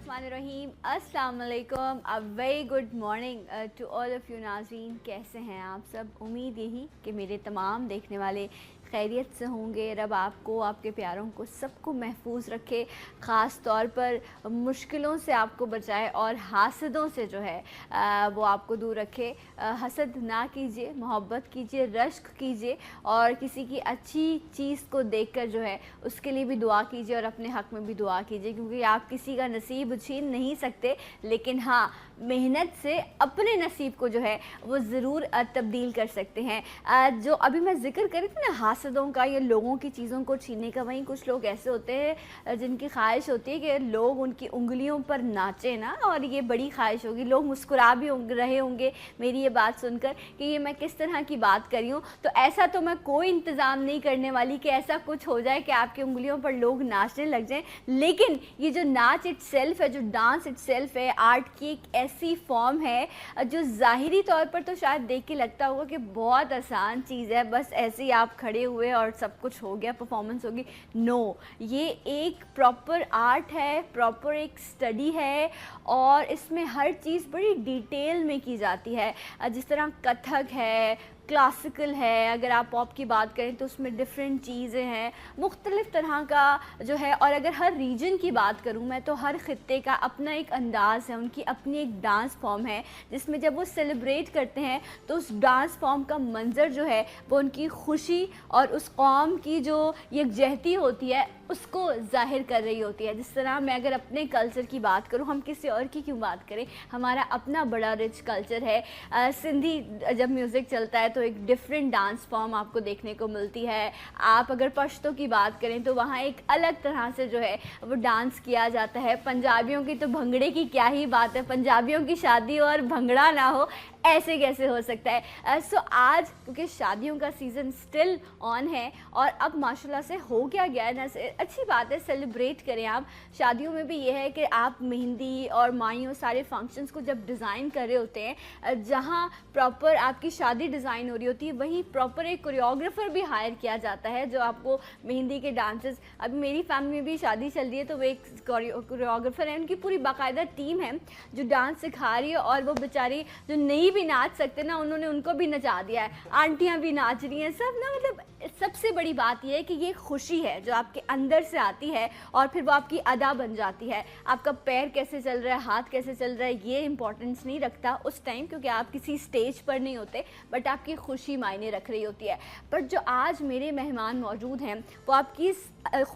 बिस्मिल्लाहिर्रहमानिर्रहीम। अस्सलाम वालेकुम, a very good morning to all of you नाज़रीन। कैसे हैं आप सब? उम्मीद यही कि मेरे तमाम देखने वाले खैरियत से होंगे। रब आपको, आपके प्यारों को, सबको महफूज रखे, ख़ास तौर पर मुश्किलों से आपको बचाए और हासदों से जो है वो आपको दूर रखे। हसद ना कीजिए, मोहब्बत कीजिए, रश्क कीजिए और किसी की अच्छी चीज़ को देखकर जो है उसके लिए भी दुआ कीजिए और अपने हक़ में भी दुआ कीजिए, क्योंकि आप किसी का नसीब छीन नहीं सकते, लेकिन हाँ, मेहनत से अपने नसीब को जो है वो ज़रूर तब्दील कर सकते हैं। जो अभी मैं ज़िक्र कर रही थी ना हासदों का या लोगों की चीज़ों को छीनने का, वहीं कुछ लोग ऐसे होते हैं जिनकी ख्वाहिश होती है कि लोग उनकी उंगलियों पर नाचे ना, और ये बड़ी ख्वाहिश होगी, लोग मुस्कुरा भी रहे होंगे मेरी ये बात सुनकर कि ये मैं किस तरह की बात कर रही हूँ। तो ऐसा तो मैं कोई इंतज़ाम नहीं करने वाली कि ऐसा कुछ हो जाए कि आपकी उंगलियों पर लोग नाचने लग जाएं, लेकिन ये जो नाच इट सेल्फ है, जो डांस इट सेल्फ है, आर्ट की एक ऐसी फॉर्म है जो ज़ाहिरी तौर पर तो शायद देख के लगता होगा कि बहुत आसान चीज़ है, बस ऐसे ही आप खड़े हुए और सब कुछ हो गया, परफॉर्मेंस होगी। नो, ये एक प्रॉपर आर्ट है, प्रॉपर एक स्टडी है और इसमें हर चीज़ बड़ी डिटेल में की जाती है। जिस तरह कथक है, क्लासिकल है, अगर आप पॉप की बात करें तो उसमें डिफरेंट चीज़ें हैं, मुख्तलिफ़ तरह का जो है। और अगर हर रीजन की बात करूं मैं तो हर ख़ित्ते का अपना एक अंदाज़ है, उनकी अपनी एक डांस फॉर्म है, जिसमें जब वो सेलिब्रेट करते हैं तो उस डांस फॉर्म का मंज़र जो है वो उनकी खुशी और उस कौम की जो यकजहती होती है उसको ज़ाहिर कर रही होती है। जिस तरह मैं अगर अपने कल्चर की बात करूं, हम किसी और की क्यों बात करें, हमारा अपना बड़ा रिच कल्चर है। सिंधी जब म्यूज़िक चलता है तो एक डिफरेंट डांस फॉर्म आपको देखने को मिलती है। आप अगर पश्तो की बात करें तो वहाँ एक अलग तरह से जो है वो डांस किया जाता है। पंजाबियों की तो भंगड़े की क्या ही बात है, पंजाबियों की शादी और भंगड़ा ना हो, ऐसे कैसे हो सकता है। सो आज क्योंकि शादियों का सीज़न स्टिल ऑन है और अब माशाल्लाह से हो क्या गया है ना, अच्छी बात है, सेलिब्रेट करें आप। शादियों में भी ये है कि आप मेहंदी और माइयों सारे फंक्शंस को जब डिज़ाइन कर रहे होते हैं, जहाँ प्रॉपर आपकी शादी डिज़ाइन हो रही होती है, वहीं प्रॉपर एक कोरियोग्राफर भी हायर किया जाता है जो आपको मेहंदी के डांसेस, अभी मेरी फैमिली में भी शादी चल रही है तो वो एक कोरियोग्राफर है, उनकी पूरी बाकायदा टीम है जो डांस सिखा रही है और वो बेचारी जो नहीं भी नाच सकते ना, उन्होंने उनको भी नचा दिया है, आंटियां भी नाच रही हैं सब ना। मतलब सबसे बड़ी बात यह है कि ये खुशी है जो आपके अंदर से आती है और फिर वो आपकी अदा बन जाती है। आपका पैर कैसे चल रहा है, हाथ कैसे चल रहा है, ये इंपॉर्टेंस नहीं रखता उस टाइम, क्योंकि आप किसी स्टेज पर नहीं होते, बट आपकी खुशी मायने रख रही होती है। पर जो आज मेरे मेहमान मौजूद हैं वो आपकी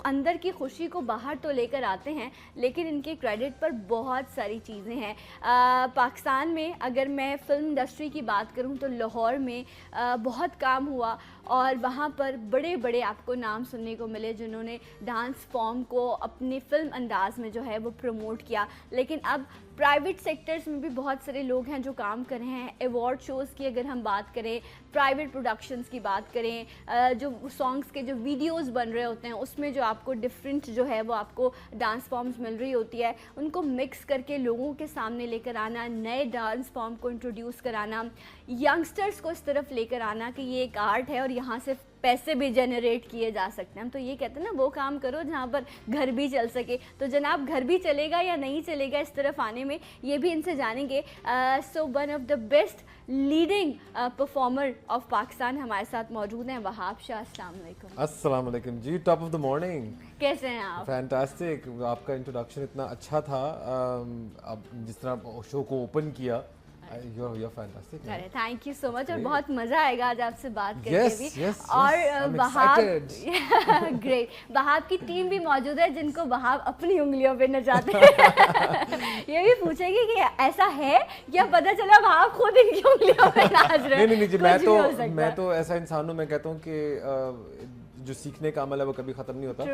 अंदर की खुशी को बाहर तो लेकर आते हैं, लेकिन इनके क्रेडिट पर बहुत सारी चीज़ें हैं। पाकिस्तान में अगर मैं फ़िल्म इंडस्ट्री की बात करूं तो लाहौर में बहुत काम हुआ और वहाँ पर बड़े बड़े आपको नाम सुनने को मिले जिन्होंने डांस फॉर्म को अपने फ़िल्म अंदाज में जो है वो प्रमोट किया। लेकिन अब प्राइवेट सेक्टर्स में भी बहुत सारे लोग हैं जो काम कर रहे हैं। अवार्ड शोज़ की अगर हम बात करें, प्राइवेट प्रोडक्शंस की बात करें, जो सॉन्ग्स के जो वीडियोस बन रहे होते हैं उसमें जो आपको डिफरेंट जो है वो आपको डांस फॉर्म्स मिल रही होती है, उनको मिक्स करके लोगों के सामने लेकर आना, नए डांस फॉर्म को इंट्रोड्यूस कराना, यंगस्टर्स को इस तरफ लेकर आना कि ये एक आर्ट है और यहाँ से पैसे भी जनरेट किए जा सकते हैं। हम तो ये कहते हैं ना, वो काम करो जहाँ पर घर भी चल सके। तो जनाब घर भी चलेगा या नहीं चलेगा इस तरफ आने में, ये भी इनसे जानेंगे। So one of the best leading performer of Pakistan हमारे साथ मौजूद हैं वहाब शाह। अस्सलाम वालेकुम। अस्सलाम वालेकुम जी, टॉप ऑफ द मॉर्निंग। कैसे हैं आप? फैंटास्टिक, आपका इंट्रोडक्शन इतना अच्छा था। अब जिस तरह शो को ओपन किया, you're fantastic. अरे थैंक यू सो मच, और बहुत मज़ा आएगा आज आपसे बात करके yes, भी। yes, और I'm Wahab excited. Great, Wahab की टीम भी मौजूद है जिनको वहाब अपनी उंगलियों पे नचाते हैं। ये भी पूछेगी कि ऐसा है या पता चला वहाब खुद इनकी उंगलियों पे नाच रहे हैं। नहीं, मैं तो ऐसा इंसान हूँ, मैं कहता हूँ कि जो सीखने का अमल है वो कभी खत्म नहीं होता।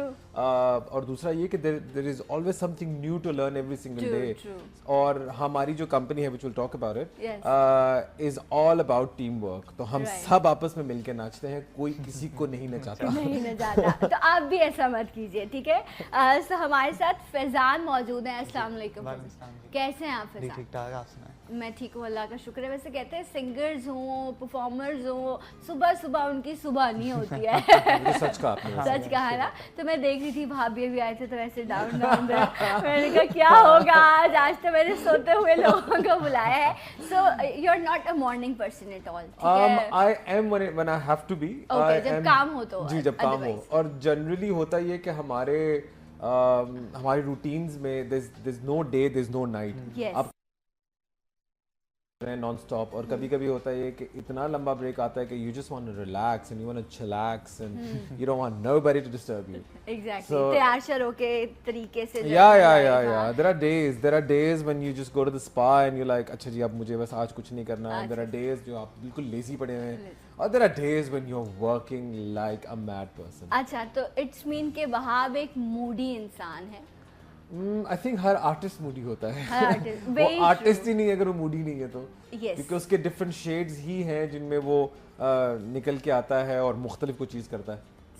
और दूसरा ये कि there is always something new to learn every single day. और हमारी जो कंपनी है which we'll talk about it is all about teamwork. तो हम सब आपस में मिलकर नाचते हैं, कोई किसी को नहीं नचाता। नहीं नचाता, तो आप भी ऐसा मत कीजिए, ठीक है। तो हमारे साथ फैजान मौजूद हैं। अस्सलाम वालेकुम। कैसे हैं आप फैजान? ठीक ठाक, आप सुनाएं। मैं ठीक हूँ, अल्लाह का शुक्र है। वैसे कहते हैं सिंगर्स हों, परफॉर्मर्स हों, सुबह सुबह उनकी सुबह नहीं होती है। तो सच कहा आपने। सच कहा है ना। तो मैं देख रही थी भाभी भी आए थे तो वैसे डाउन डाउन मैंने कहा क्या होगा आज तो मैंने सोते हुए लोगों को बुलाया है। So you are not a morning person at all? I am when I have to be. जब काम हो तो? जी, जब काम हो। और जनरली होता ये कि हमारे रूटीन्स में there is no day, there is no night, आप नॉन स्टॉप। और कभी कभी होता है कि इतना लंबा ब्रेक आता है कि you just want to relax and you want to chillax and you don't want nobody to disturb you. Exactly, तैयार शरो के तरीके से। या there are days when you just go to the spa and you like अच्छा जी अब मुझे बस आज कुछ नहीं करना है। देयर आर डेज जो आप बिल्कुल लेजी पड़े हुए हैं और there are days when you are working like a mad person. अच्छा, तो इट्स मीन के वहाब एक मूडी इंसान है। I think her artist Moody होता है। वो आर्टिस्ट ही नहीं है अगर वो मूडी नहीं है तो, क्योंकि उसके डिफरेंट शेड्स ही हैं जिनमें वो निकल के आता है और मुख्तलिफ कोई चीज़ करता है।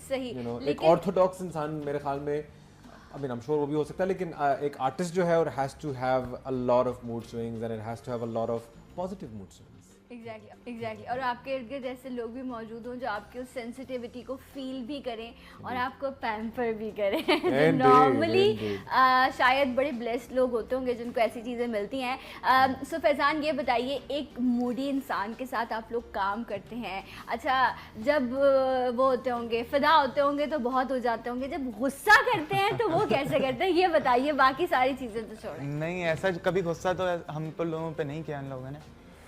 सही, एक ऑर्थोडॉक्स इंसान मेरे ख्याल में, I mean I am sure वो भी हो सकता है, लेकिन एक आर्टिस्ट जो है और has to have a lot of mood swings and it has to have a lot of positive mood swings. Exactly. और आपके इर्द गिर्द ऐसे लोग भी मौजूद हों जो आपकी उस सेंसिटिविटी को फील भी करें और आपको पैम्पर भी करें। नॉर्मली शायद बड़े ब्लेस्ड लोग होते होंगे जिनको ऐसी चीज़ें मिलती हैं। सो फैज़ान ये बताइए, एक मूडी इंसान के साथ आप लोग काम करते हैं, अच्छा जब वो होते होंगे फिदा होते होंगे तो बहुत हो जाते होंगे, जब गुस्सा करते हैं तो वो कैसे करते हैं ये बताइए, बाकी सारी चीज़ें तो छोड़ें। नहीं, ऐसा कभी गुस्सा तो हम तो लोगों पे नहीं किया इन लोगों ने,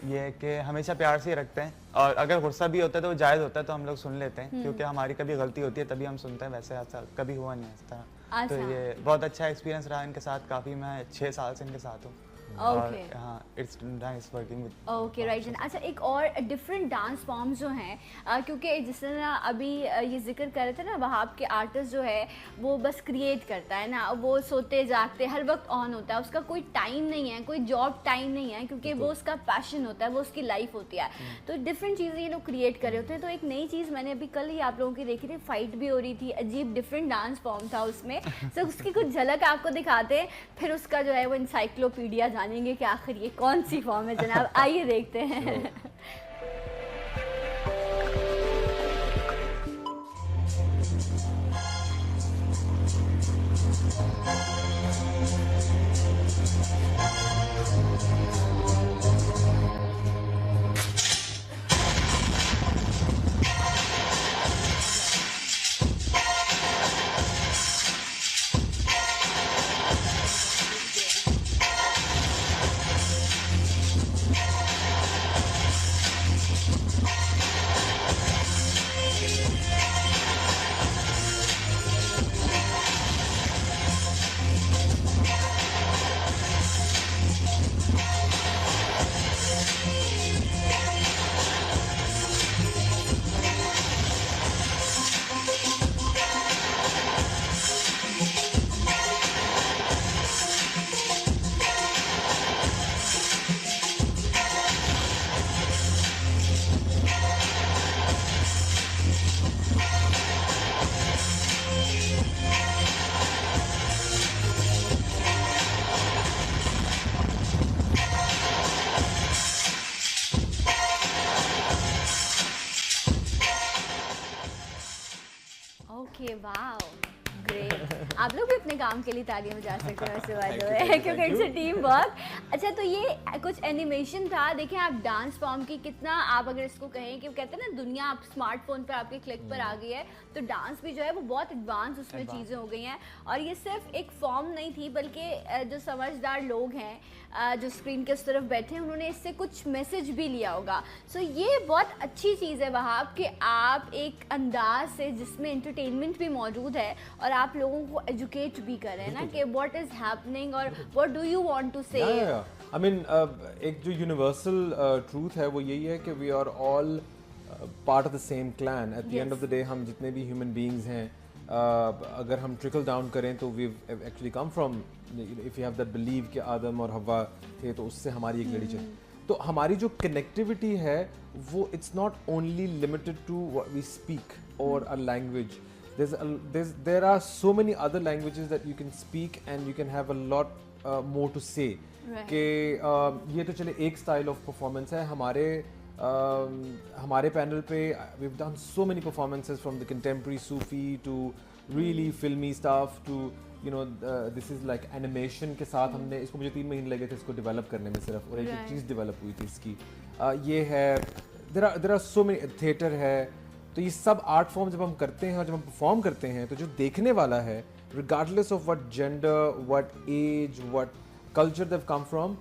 ये है कि हमेशा प्यार से ही रखते हैं और अगर गुस्सा भी होता है तो वो जायज़ होता है तो हम लोग सुन लेते हैं, क्योंकि हमारी कभी गलती होती है तभी हम सुनते हैं, वैसे ऐसा कभी हुआ नहीं इस तरह। तो ये बहुत अच्छा एक्सपीरियंस रहा इनके साथ, काफ़ी मैं 6 साल से इनके साथ हूँ। Okay. हाँ, it's nice working with. Okay, right. अच्छा, एक और डिफरेंट डांस फॉर्म्स जो हैं, क्योंकि जिस तरह अभी ये जिक्र कर रहे थे ना, वहाब के आर्टिस्ट जो है वो बस क्रिएट करता है ना, वो सोते जागते हर वक्त ऑन होता है, उसका कोई टाइम नहीं है, कोई जॉब टाइम नहीं है, क्योंकि वो उसका पैशन होता है, वो उसकी लाइफ होती है। तो डिफरेंट चीज़ें ये लोग क्रिएट कर रहे होते हैं। तो एक नई चीज़ मैंने अभी कल ही आप लोगों की देखी थी, फाइट भी हो रही थी, अजीब डिफरेंट डांस फॉर्म था उसमें। तो उसकी कुछ झलक आपको दिखाते हैं, फिर उसका जो है वो इंसाइक्लोपीडिया जानेंगे कि आखिर ये कौन सी फॉर्म है जनाब। आइए देखते हैं। Okay, wow, great. आप लोग भी अपने काम के लिए तालियां बजा सकते हैं वैसे, बाय द वे, क्योंकि इट्स अ टीम वर्क। अच्छा, तो ये कुछ एनिमेशन था, देखें आप डांस फॉर्म की कितना, आप अगर इसको कहें कि कहते हैं ना दुनिया आप स्मार्टफोन पर आपके क्लिक पर आ गई है, तो डांस भी जो है वो बहुत एडवांस उसमें चीज़ें हो गई हैं। और ये सिर्फ एक फॉर्म नहीं थी, बल्कि जो समझदार लोग हैं जो स्क्रीन के उस तरफ बैठे हैं, उन्होंने इससे कुछ मैसेज भी लिया होगा। सो ये बहुत अच्छी चीज़ है वहाब कि आप एक अंदाज से जिसमें एंटरटेनमेंट भी मौजूद है और आप लोगों को एजुकेट भी कर रहे हैं ना कि व्हाट इज़ हैपनिंग और what do you want to say. I mean एक जो यूनिवर्सल ट्रूथ है वो यही है कि we are all part of the same clan. At the end of the day हम जितने भी ह्यूमन बीइंग्स हैं, अगर हम ट्रिकल डाउन करें तो we actually come from, if you have that believe कि आदम और हवा थे तो उससे हमारी एक लड़ी चली। तो हमारी जो कनेक्टिविटी है वो it's not only limited to what we speak और a language. there are so many other languages that you can speak and you can have a lot more to say. کہ یہ تو چلے ایک اسٹائل آف پرفارمنس ہے. ہمارے panel پہ we've done so many performances from the contemporary Sufi to really filmy stuff to you know this is like animation کے ساتھ ہم نے اس کو مجھے 3 مہینے لگے تھے اس کو ڈیولپ کرنے میں صرف, اور ایک چیز ڈیولپ ہوئی تھی اس کی. یہ ہے there are so many theatre ہے. تو یہ سب آرٹ فارم جب ہم کرتے ہیں اور جب ہم پرفارم کرتے ہیں تو جو دیکھنے والا ہے regardless of what gender, what age, what culture they've come from,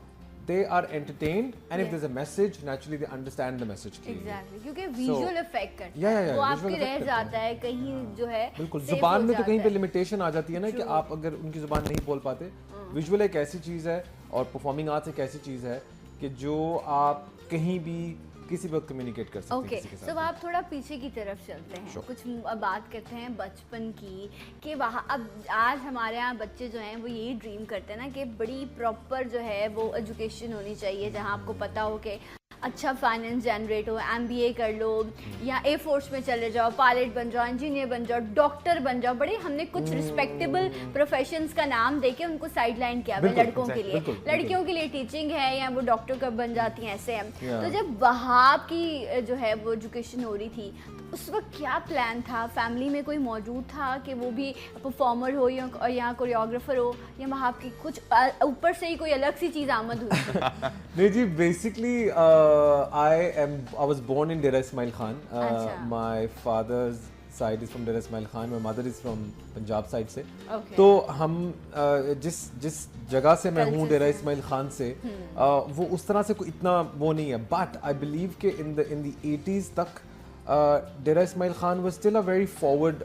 they are entertained and if there's a message naturally they understand the message clearly. Exactly, کیونکہ visual effect کرتا ہے وہ آپ کے رہ جاتا ہے کہیں جو ہے بالکل. زبان میں تو کہیں پہ لمیٹیشن آ جاتی ہے نا کہ آپ اگر ان کی زبان نہیں بول پاتے. ویژول ایک ایسی چیز ہے اور پرفارمنگ آرٹس ایک ایسی چیز ہے کہ جو آپ کہیں بھی کسی وقت کمیونیکیٹ کر سکتے ہیں. اوکے سو آپ تھوڑا پیچھے کی طرف چلتے ہیں, کچھ بات کرتے ہیں بچپن کی کہ وہاں اب آج ہمارے یہاں بچے جو ہیں وہ یہی ڈریم کرتے ہیں نا کہ بڑی پراپر جو ہے وہ ایجوکیشن ہونی چاہیے جہاں آپ کو پتہ ہو کہ اچھا فائنینس جنریٹ ہو, MBA کر لو یا ایئر فورس میں چلے جاؤ, پائلٹ بن جاؤ, انجینئر بن جاؤ, ڈاکٹر بن جاؤ. بڑے ہم نے کچھ رسپیکٹیبل پروفیشنز کا نام دے کے ان کو سائڈ لائن کیا ہوا ہے لڑکوں کے لیے. لڑکیوں کے لیے ٹیچنگ ہے یا وہ ڈاکٹر کا بن جاتی ہیں ایسے ہیں. تو جب وہاں کی جو ہے وہ ایجوکیشن ہو رہی تھی اس وقت کیا پلان تھا؟ فیملی میں کوئی موجود تھا کہ وہ بھی پرفارمر ہو یا کوریوگرافر ہو, یا وہاں کی کچھ اوپر سے ہی کوئی الگ سی چیز آمد ہوئی؟ نہیں جی, basically I was born in Dera Ismail Khan. My father's side is from Dera Ismail Khan. My mother is from Punjab side سے. تو ہم جس جگہ سے میں ہوں ڈیرا اسماعیل خان سے وہ اس طرح سے کوئی اتنا وہ نہیں ہے. بٹ آئی بلیو کہ ان دی 80s تک Dera Ismail Khan was still a very forward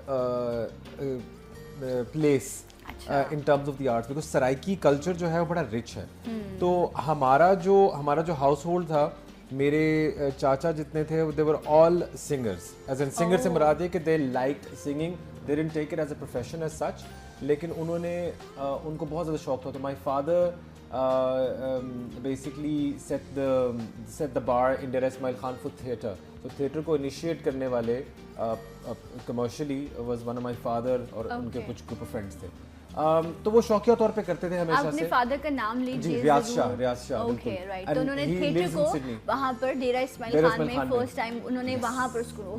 place in terms of the arts because Saraiki culture جو ہے وہ بڑا رچ ہے. تو ہمارا جو ہاؤس ہولڈ تھا, میرے چاچا جتنے تھے they were all singers. as in singer سے مراد یہ کہ they liked singing, they didn't take it as a profession as such, لیکن انہوں نے ان کو بہت زیادہ شوق تھا. تو my father basically set the bar in Dera Ismail Khan for theatre. تو تھیٹر کو انیشیٹ کرنے والے commercially was one of my father اور ان کے کچھ گروپ آف فرینڈس تھے. تو وہ شوقیہ طور پہ کرتے تھے ہمیشہ سے. اپنے فادر کا نام لیجیے. جی, ریاض شاہ. Okay right. تو انہوں نے تھیٹر کو وہاں پر ڈیرا اسماعیل خان میں فرسٹ ٹائم انہوں نے وہاں پر اس کو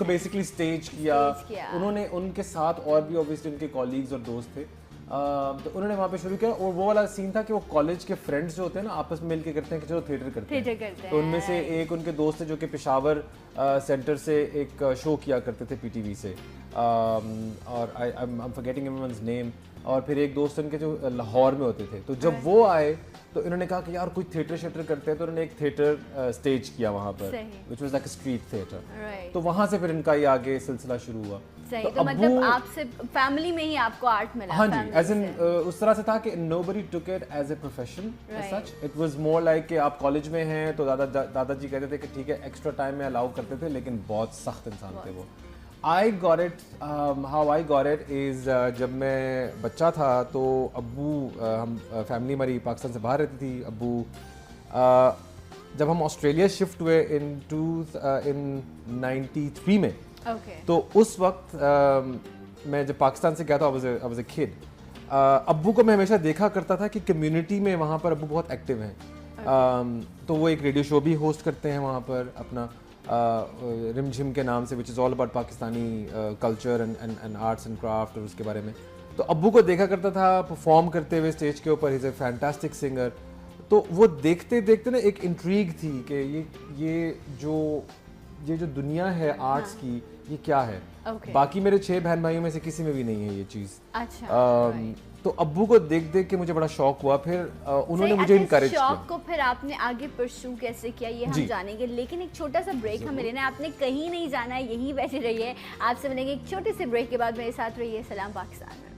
بیسکلی اسٹیج کیا. انہوں نے ان کے ساتھ اور بھی اوبویسلی ان کے کولیگز اور دوست تھے, تو انہوں نے وہاں پہ شروع کیا. اور وہ والا سین تھا کہ وہ کالج کے فرینڈس جو ہوتے ہیں نا آپس میں مل کے کرتے ہیں کہ چلو تھیٹر کرتے ہیں. تو ان میں سے ایک ان کے دوست تھے جو کہ پشاور سینٹر سے ایک شو کیا کرتے تھے PTV سے, اور I'm forgetting everyone's name. اور پھر ایک دوست ان کے جو لاہور میں ہوتے تھے. تو جب وہ آئے تو انہوں نے کہا کہ یار کوئی تھیٹر شیٹر کرتے ہیں, تو انہوں نے ایک تھیٹر اسٹیج کیا وہاں پر which was like a street theater. تو وہاں سے پھر ان کا یہ آگے سلسلہ شروع ہوا. صحیح. تو مطلب آپ سے فیملی میں ہی آپ کو آرٹ ملا؟ ہاں جی, ایز ان اس طرح سے تھا کہ nobody took it as a profession as such. It was more like کہ آپ کالج میں ہیں تو دادا جی کہتے تھے کہ ٹھیک ہے ایکسٹرا ٹائم میں الاؤ کرتے تھے, لیکن بہت سخت انسان تھے وہ. I got it, how I got it is جب میں بچہ تھا تو ابو, ہم فیملی ہماری پاکستان سے باہر رہتی تھی. ابو جب ہم آسٹریلیا شفٹ ہوئے in 93 میں, تو اس وقت میں جب پاکستان سے گیا تھا I was a kid. ابو کو میں ہمیشہ دیکھا کرتا تھا کہ کمیونٹی میں وہاں پر ابو بہت ایکٹیو ہیں. تو وہ ایک ریڈیو شو بھی ہوسٹ کرتے ہیں وہاں پر اپنا رم جھم کے نام سے, which is all about Pakistani culture and arts and craft, اور اس کے بارے میں. تو ابو کو دیکھا کرتا تھا پرفارم کرتے ہوئے اسٹیج کے اوپر. ہی از اے فینٹاسٹک سنگر. تو وہ دیکھتے دیکھتے نا ایک انٹریگ تھی کہ یہ جو دنیا ہے آرٹس کی یہ کیا ہے. باقی میرے 6 بہن بھائیوں میں سے کسی میں بھی نہیں ہے یہ چیز. تو ابو کو دیکھ دیکھ کے مجھے بڑا شوق ہوا. پھر انہوں نے مجھے انکریج کیا. شوق کو پھر آپ نے آگے پرسو کیسے کیا یہ ہم جانیں گے, لیکن ایک چھوٹا سا بریک ہمیں لینا ہے. آپ نے کہیں نہیں جانا ہے, یہیں بیٹھے رہیے. آپ سے ملیں گے ایک چھوٹے سے بریک کے بعد. میرے ساتھ رہیے سلام پاکستان میں.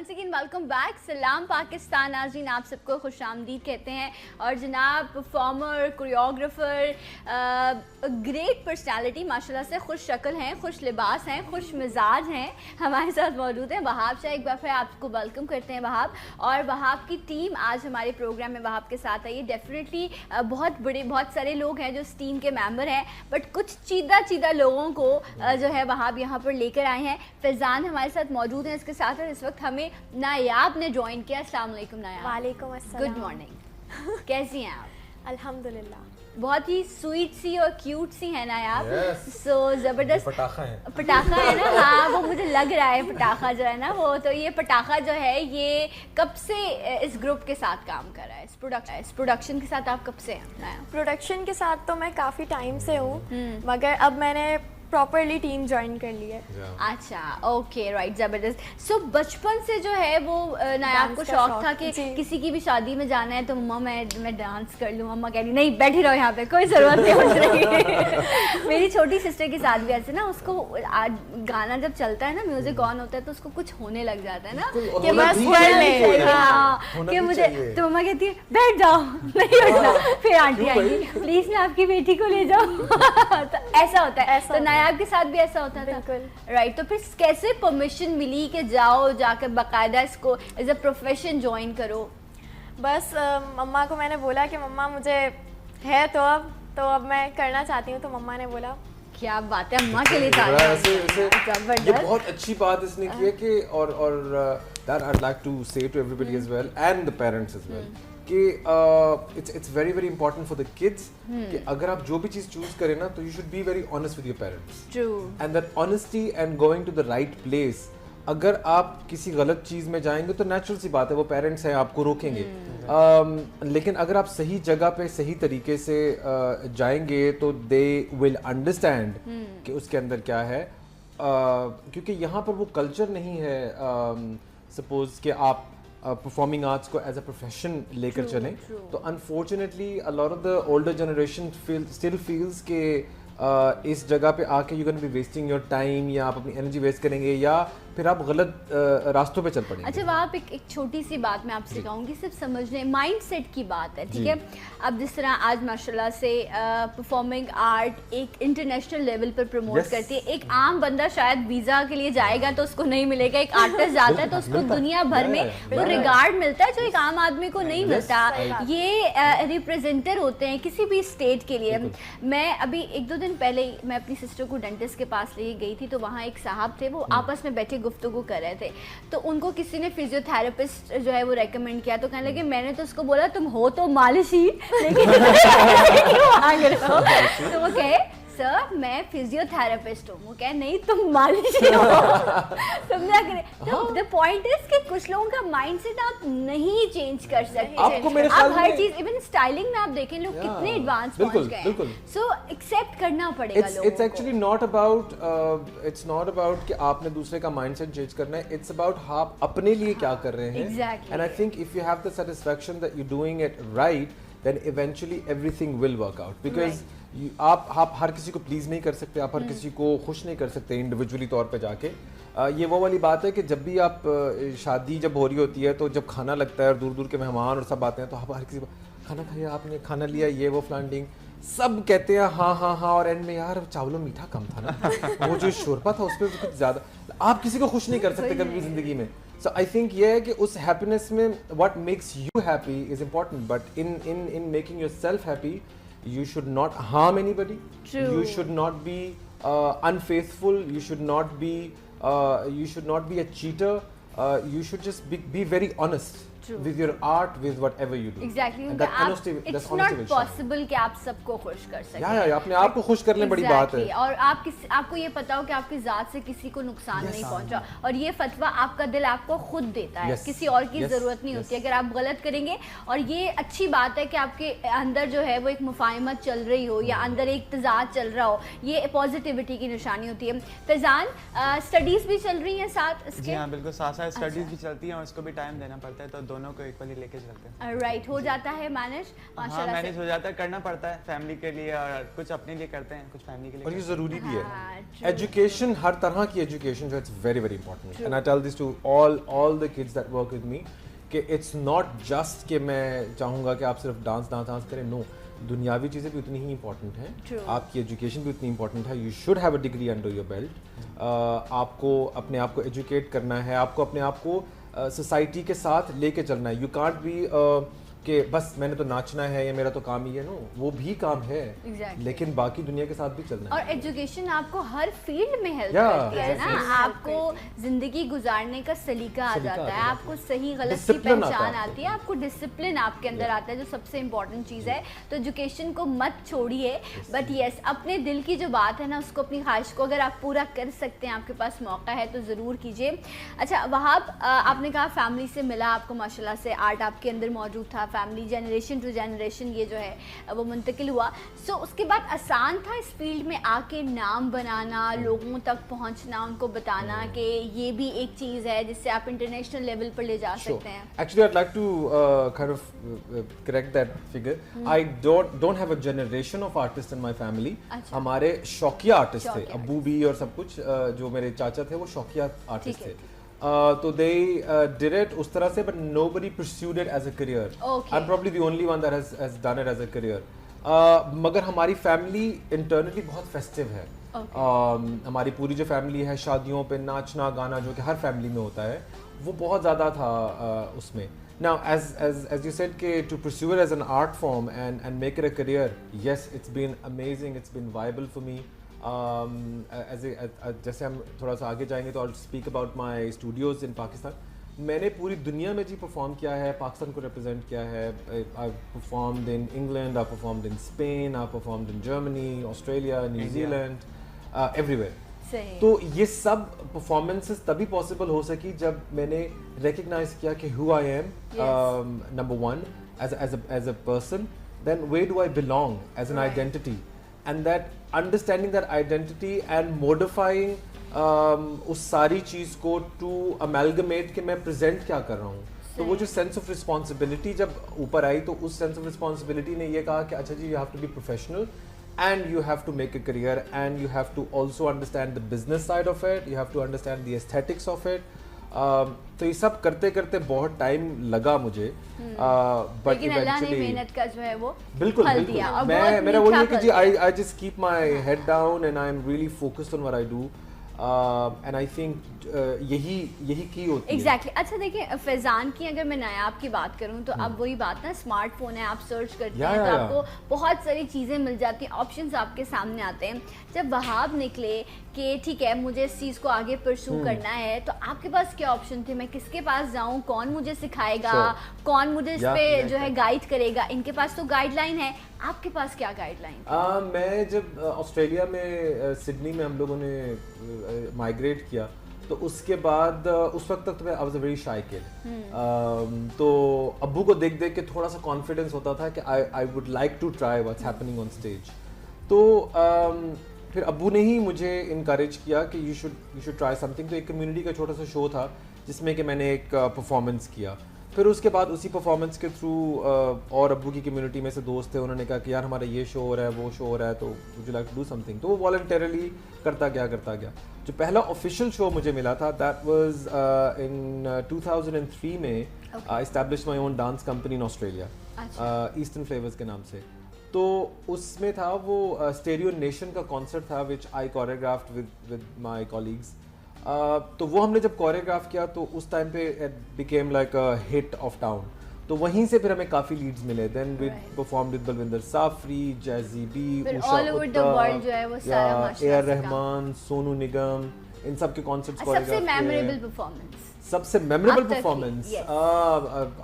once again welcome back. सलाम पाकिस्तान नाज़रीन, आप सबको खुश आमदीद कहते हैं. और जनाब परफॉर्मर, कोरियोग्राफर, ग्रेट पर्सनालिटी, माशाल्लाह से खुश शक्ल हैं, खुश लिबास हैं, खुश मिजाज हैं, हमारे साथ मौजूद हैं वहाब शाह. एक बार फिर आपको वेलकम करते हैं वहाब. और वहाब की टीम आज हमारे प्रोग्राम में वहाब के साथ आई है. डेफिनेटली बहुत सारे लोग हैं जो इस टीम के मेंबर हैं, बट कुछ चीदा लोगों को जो है वहाब यहाँ पर लेकर आए हैं. फैज़ान हमारे साथ मौजूद हैं इसके साथ, और इस वक्त हमें नायाब ने ज्वाइन किया. अस्सलाम वालेकुम नायाब. वालेकुम अस्सलाम. Good morning. कैसी हैं आप? अल्हम्दुलिल्लाह. बहुत ही स्वीट सी और क्यूट सी है नायाब. Yes. सो जबरदस्त पटाखा है. पटाखा है ना. हाँ, वो मुझे लग रहा है पटाखा जो है ना वो. तो ये पटाखा जो है ये कब से इस ग्रुप के साथ काम कर रहा है, इस प्रोडक्शन के साथ आप कब से हैं नायाब? प्रोडक्शन के साथ तो मैं काफ़ी टाइम से हूँ, मगर अब मैंने प्रॉपरली टीम ज्वाइन कर ली है. अच्छा, ओके, राइट, जबरदस्त. सो बचपन से जो है वो नायाब को शौक था कि किसी की भी शादी में जाना है तो मम्मा मैं डांस कर लूँ. मम्मा कह रही नहीं बैठी रहो यहाँ पे, कोई ज़रूरत नहीं मुझ रही. मेरी छोटी सिस्टर के साथ भी ऐसे ना, उसको आज गाना जब चलता है ना, म्यूजिक ऑन होता है तो उसको कुछ होने लग जाता है ना कि बस कर ले. हाँ, कि मुझे तो मम्मा कहती है बैठ जाओ, नहीं बैठना. फिर आंटी आएगी, प्लीज ना आपकी बेटी को ले जाओ. तो ऐसा होता है. तो नायाब के साथ भी ऐसा होता था. राइट. तो फिर कैसे परमिशन मिली कि जाकर बाकायदा इसको एज अ प्रोफेशन ज्वाइन करो? बस मम्मा को मैंने बोला कि मम्मा मुझे है तो अब मैं करना चाहती हूँ. तो मम्मा ने बोला क्या बात है, अम्मा के लिए ये बहुत अच्छी बात इसने की है कि और that I'd like to say to everybody as well and the parents as well कि it's very very important for the kids कि अगर आप जो भी चीज़ चूज करें ना तो you should be very honest with your parents. True. And that honesty and going to the right place. अगर आप किसी गलत चीज़ में जाएंगे तो नेचुरल सी बात है, वो पेरेंट्स हैं, आपको रोकेंगे. लेकिन अगर आप सही जगह पे सही तरीके से जाएंगे तो दे विल अंडरस्टैंड कि उसके अंदर क्या है. क्योंकि यहाँ पर वो कल्चर नहीं है सपोज कि आप परफॉर्मिंग आर्ट्स को एज अ प्रोफेशन लेकर चलें. तो unfortunately a lot of the older generation still feels के इस जगह पे आके you can be wasting your time, या आप अपनी एनर्जी वेस्ट करेंगे या फिर आप गलत रास्तों पे चल पड़ेंगे. अच्छा, वहाँ पे एक छोटी सी बात मैं आपसे कहूँगी, सिर्फ समझने माइंड सेट की बात है, ठीक है. अब जिस तरह आज माशाल्लाह से परफॉर्मिंग आर्ट एक इंटरनेशनल लेवल पर प्रमोट करती है. एक आम बंदा शायद वीज़ा के लिए जाएगा तो उसको नहीं मिलेगा. एक आर्टिस्ट जाता है तो उसको दुनिया भर में वो रिगार्ड मिलता है जो एक आम आदमी को नहीं मिलता. ये रिप्रेजेंटर होते हैं किसी भी स्टेट के लिए. मैं अभी 1-2 दिन पहले मैं अपनी सिस्टर को डेंटिस्ट के पास ले गई थी, तो वहाँ एक साहब थे, वो आपस में बैठे गुफ्तगू कर रहे थे. तो उनको किसी ने फिजियोथेरेपिस्ट जो है वो रेकमेंड किया. तो कहने लगे मैंने तो उसको बोला तुम हो तो मालिश ही, लेकिन मांग रहे हो. तो वो कहे सर मैं फिजियोथेरेपिस्ट हूँ. वो कहे नहीं तुम मालिश ही हो. समझा करें. तो द पॉइंट इज कि कुछ लोगों का माइंडसेट आप नहीं चेंज कर सकते. आपको मेरे ख्याल आप हर में चीज इवन स्टाइलिंग में आप देखें लोग कितने एडवांस पहुंच गए हैं. सो एक्सेप्ट करना पड़ेगा लोगों को. इट्स एक्चुअली नॉट अबाउट कि आपने दूसरे का माइंडसेट चेंज करना है. इट्स अबाउट आप अपने लिए क्या कर रहे हैं. And I think if you have the satisfaction that you doing it right, then eventually everything will work out. Because आप हर किसी को प्लीज नहीं कर सकते, आप हर किसी को खुश नहीं कर सकते इंडिविजुअली तौर पे जाके. ये वो वाली बात है कि जब भी आप शादी जब हो रही होती है तो जब खाना लगता है और दूर दूर के मेहमान और सब आते हैं तो आप हर किसी खाना खाया, आपने खाना लिया, ये वो फ्लांटिंग सब कहते हैं हाँ हाँ हाँ. और एंड में यार चावलों मीठा कम था ना, वो जो शोरबा था उस पर कुछ ज़्यादा. आप किसी को खुश नहीं कर सकते कभी भी ज़िंदगी में. So I think ये है कि उस happiness में what makes you happy is important, but in making yourself happy, you should not harm anybody. True. You should not be unfaithful. You should not be a cheater. You should just be very honest. True. With your art, with whatever you do. Exactly. And that honesty, it's not possible कि आप सबको खुश कर सकें. या अपने आप को खुश करने बड़ी बात है. और आपको ये पता हो कि आपकी ज़ात से किसी को नुकसान नहीं पहुंचा. और ये फतवा आपका दिल आपको खुद देता है. किसी और की ज़रूरत नहीं होती. अगर आप गलत करेंगे, और ये अच्छी बात है कि आपके अंदर जो है वो एक मुफाहिमत चल रही हो या अंदर एक तजाद चल रहा हो, ये पॉजिटिविटी की निशानी होती है. फैज़ान, स्टडीज़ भी चल रही हैं साथ इसके? जी हाँ, बिल्कुल साथ साथ स्टडीज़ भी चलती हैं और इसको भी टाइम देना पड़ता है. तो दोनों को इक्वली लेके चलते हैं। राइट, हो जाता है मैनेज हाँ माशाल्लाह मैनेज से। हो जाता है, करना पड़ता है फैमिली के लिए, और कुछ अपने लिए करते हैं, कुछ फैमिली के लिए और ये करते हैं। ज़रूरी भी हाँ, है। true, एजुकेशन, हर तरह की एजुकेशन जो है, it's very very important, and I tell this to all the kids that work with me कि इट्स नॉट जस्ट कि मैं चाहूँगा कि आप सिर्फ डांस करें, नो, दुनियावी चीज़ें भी उतनी ही इंपॉर्टेंट हैं, True. आपकी एजुकेशन भी उतनी इंपॉर्टेंट है। You should have a degree under your belt. आपको अपने आप को एजुकेट करना है, आपको अपने आप को सोसाइटी के साथ लेके चलना है। यू कांट बी कि बस मैंने तो नाचना है या मेरा तो काम ही है, नो, वो भी काम है, Exactly. लेकिन बाकी दुनिया के साथ भी चलना है। और एजुकेशन आपको हर फील्ड में हेल्प Yeah, करती है ना, yes. आपको जिंदगी गुजारने का सलीका आ सलीका जाता आता है, है। आपको सही गलत की Discipline आता है पहचान आपको। आती है, आपको डिसिप्लिन आपके अंदर आता है, जो सबसे इम्पोर्टेंट चीज़ है। तो एजुकेशन को मत छोड़िए, बट यस, अपने दिल की जो बात है ना, उसको, अपनी ख्वाहिश को अगर आप पूरा कर सकते हैं, आपके पास मौका है तो ज़रूर कीजिए। अच्छा वहाब, आपने कहा फैमिली से मिला आपको, माशाल्लाह से आर्ट आपके अंदर मौजूद था, फैमिली जनरेशन टू जनरेशन ये जो है वो मुंतकिल हुआ। सो उसके बाद आसान था इस फील्ड में आके नाम बनाना, लोगों तक पहुंचना, उनको बताना कि ये भी एक चीज़ है जिससे आप इंटरनेशनल लेवल पर ले जा सकते हैं? Actually, I'd like to kind of correct that figure. I don't have a generation of artists in my family. अच्छा। हमारे शौकिया आर्टिस्ट थे, शौकिया अब्बू भी और सब कुछ, जो मेरे चाचा थे वो शौकिया आर्टिस्ट ठीक है, थे। तो they did it उस तरह से, but nobody pursued it as a career. Okay. I'm probably the only one that has done it as a career. मगर हमारी फैमिली इंटरनली बहुत फेस्टिव है। हमारी पूरी जो फैमिली है, शादियों पे नाचना गाना जो कि हर फैमिली में होता है, वो बहुत ज़्यादा था उसमें। Now, as you said, to pursue it as an art form and make it a career, yes, it's been amazing. It's been viable for me. जैसे हम थोड़ा सा आगे जाएंगे तो I'll speak about my studios in Pakistan. मैंने पूरी दुनिया में जी परफॉर्म किया है, पाकिस्तान को रिप्रेजेंट किया है। I've performed in England, I've performed in Spain, I've performed in Germany, Australia, New Zealand, everywhere. सही। तो ये सब परफॉर्मेंसेस तभी पॉसिबल हो सकी जब मैंने रिकग्नाइज किया कि who I am, number one, as a person, then where do I belong as an Right. identity, and that understanding that identity and modifying उस सारी चीज़ को to amalgamate कि मैं present क्या कर रहा हूँ। तो वो जो सेंस ऑफ रिस्पॉन्सिबिलिटी जब ऊपर आई, तो उस सेंस ऑफ रिस्पॉन्सिबिलिटी ने ये कहा कि अच्छा जी, you have to be professional and you have to make a career, and you have to also understand the business side of it, you have to understand the aesthetics of it. तो ये सब करते करते बहुत time लगा मुझे, but लेकिन अल्लाह ने eventually मेहनत का जो है वो बिल्कुल फल बिल्कुल दिया, और मैं बहुत मेरा वही मीठा है कि फल जी दिया। I just keep my head down and I'm really focused on what I do, and I think यही की होती है। एग्जैक्टली। अच्छा देखिए, फैज़ान की अगर मैं नायाब की बात करूं तो अब वही बात ना, स्मार्टफोन है, आप सर्च करते हैं तो आपको बहुत सारी चीज़ें मिल जाती हैं, ऑप्शंस आपके सामने आते हैं। जब वहाब निकले कि ठीक है मुझे इस चीज़ को आगे परसू करना है, तो आपके पास क्या ऑप्शन थे? मैं किसके पास जाऊं, कौन मुझे सिखाएगा, कौन मुझे इस पे जो है गाइड करेगा? इनके पास तो गाइडलाइन है, आपके पास क्या गाइडलाइन? मैं जब ऑस्ट्रेलिया में सिडनी में हम लोगों ने माइग्रेट किया, तो उसके बाद उस वक्त तक तो मैं I was a very shy kid. तो अब्बू को देख देख के थोड़ा सा कॉन्फिडेंस होता था कि I would like to try what's happening on stage. तो फिर अब्बू ने ही मुझे इनकरेज किया कि यू शुड ट्राई समथिंग। तो एक कम्युनिटी का छोटा सा शो था जिसमें कि मैंने एक परफॉर्मेंस किया। फिर उसके बाद उसी परफॉर्मेंस के थ्रू और अब्बू की कम्युनिटी में से दोस्त थे, उन्होंने कहा कि यार हमारा ये शो हो रहा है, वो शो हो रहा है, तो would you like to do something. तो वो वॉलंटरली करता गया। जो पहला ऑफिशियल शो मुझे मिला था, दैट वाज इन 2003 में I established my own dance company in Australia, Eastern Flavours के नाम से। तो उसमें था वो स्टेरियो नेशन का कॉन्सर्ट था, विच आई कोरियोग्राफ्ड विद माय कॉलीग्स। तो वो हमने जब कोरियोग्राफ किया तो उस टाइम पे it became like a hit of town. तो वहीं से फिर हमें काफ़ी लीड्स मिले। Then we performed with Balwinder Safri, Jazzy B, all over the world जो है वो सारा माशाल्लाह ए.आर. रहमान, सोनू निगम, इन सब के कॉन्सर्ट्स सबसे मेमोरेबल परफॉर्मेंस? सबसे मेमोरेबल अब तक की, performance yes.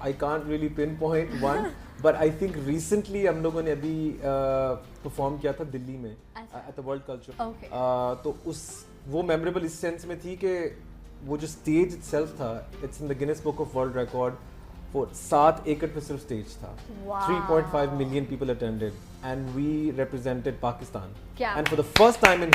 I can't really pin point one, but I think recently हम लोगों ने अभी परफॉर्म किया था दिल्ली में एट द वर्ल्ड कल्चर। तो वो मेमोरेबल इस सेंस में थी कि वो जो स्टेज इटसेल्फ था, it's in the Guinness book of world record. वो 7 एकड़ पे सिर्फ स्टेज था। 3.5 million people attended and we represented Pakistan. And for the first time in